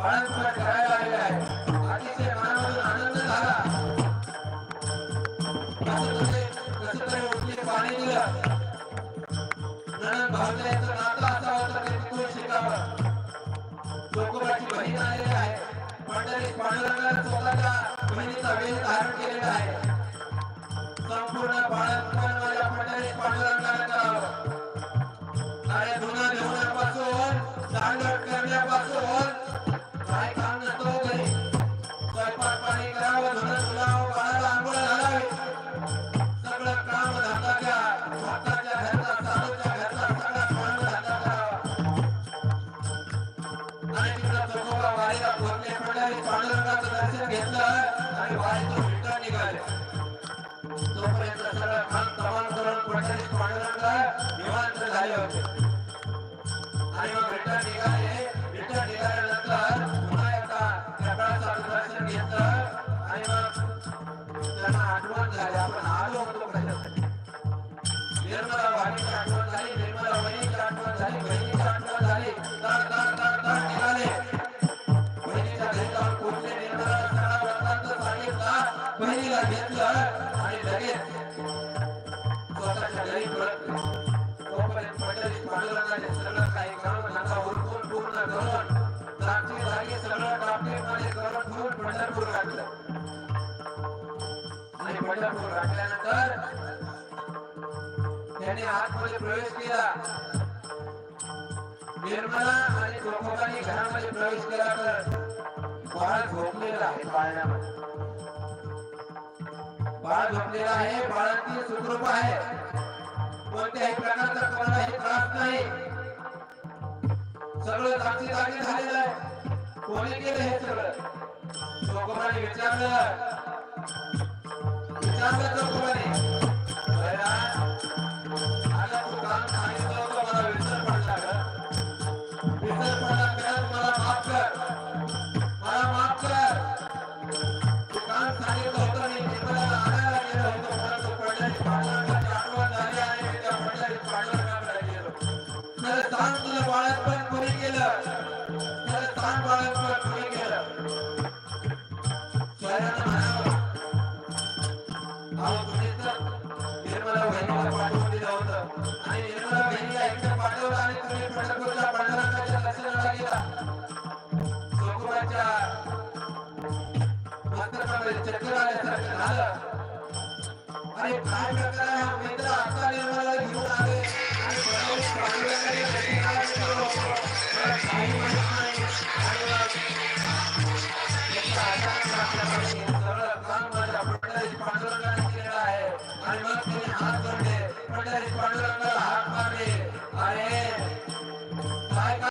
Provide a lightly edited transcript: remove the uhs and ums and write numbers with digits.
बाळंतपण करायला आलेले आहे. अतिशय मनामधून आनंद झाला. कसं तरी उठली पाणी दिलं. नणंद भावजाईचं नातं असावं तर ते तिथून शिकावं. जोगोबाची बहीण आलेली आहे. पंढरीत पांडुरंगाने स्वतःच्या बहिणीचा वेश धारण केलेला आहे. संपूर्ण बाळंतपण माझ्या पंढरीत पांडुरंगाने करावं. अरे धुणं धुण्यापासून दांडवट करण्यापासून काय काम नसतो घरी. स्वयंपाक पाणी करावं, धुणं धुवावं, बाळाला आंघोळ घालावी. सगळं काम धंदा घ्या. हाताच्या घरचा, सासूच्या घरचा सगळा काम धंदा करावा. आणि तिकडं जोगोबा वारीला पोहोचले. पंढरीत पांडुरंगाचं दर्शन घेतलं आणि वारीतून रिटर्न निघाले. तोपर्यंत सगळं काम तमाम करून पंढरीत पांडुरंग निवांत झाले होते. आणि मग रिटर्न निघाले. रिटर्न निघाल्यानंतर पुन्हा एकदा कपाळाचं दर्शन घेतलं आणि मग त्यांना आठवण झाली आपण आलो होतो कशासाठी. निर्मला वाणीची आठवण झाली, निर्मला वहिनीची आठवण झाली, बहिणीची आठवण झाली. तर निघाले. बहिणीच्या घरी जाऊन पोहोचले. निर्मला सगळा वृत्तांत सांगितला. बहिणीला घेतलं आणि लगेच स्वतःच्या घरी परतले. तोपर्यंत पंढरीत पांडुरंगाने सगळं काही काम धंदा उरकून पूर्ण करून जागची जागी सगळं टापटीमध्ये करून ठेवून पंढरपूर गाठलं. आणि पंढरपूर गाठल्यानंतर त्याने आतमध्ये प्रवेश केला. निर्मला आणि जोगोबांनी घरामध्ये प्रवेश केला तर बाळ झोपलेला आहे. पाळण्यामध्ये बाळ झोपलेला आहे. बाळाची सुखरूप आहे. कोणत्याही प्रकारचा कोणालाही त्रास नाही. सगळं जागची जागी झालेलं आहे. कोणी केलं हे सगळं? जोगोबाने विचारलं जोगोबाने, आता तू काम सांगितलं होतं मला विसर पडला ग. विसर पडला तर मला माफ कर. मला माफ कर. तू काम सांगितलं होतं मी निर्मलाला आणायला गेलो होतो परंतु पंढरीत पांडुरंगाची आठवण झाली आणि त्या पंढरीत पांडुरंगाकडे गेलो. तर सांग तुझं बाळंतपण कोणी केलं?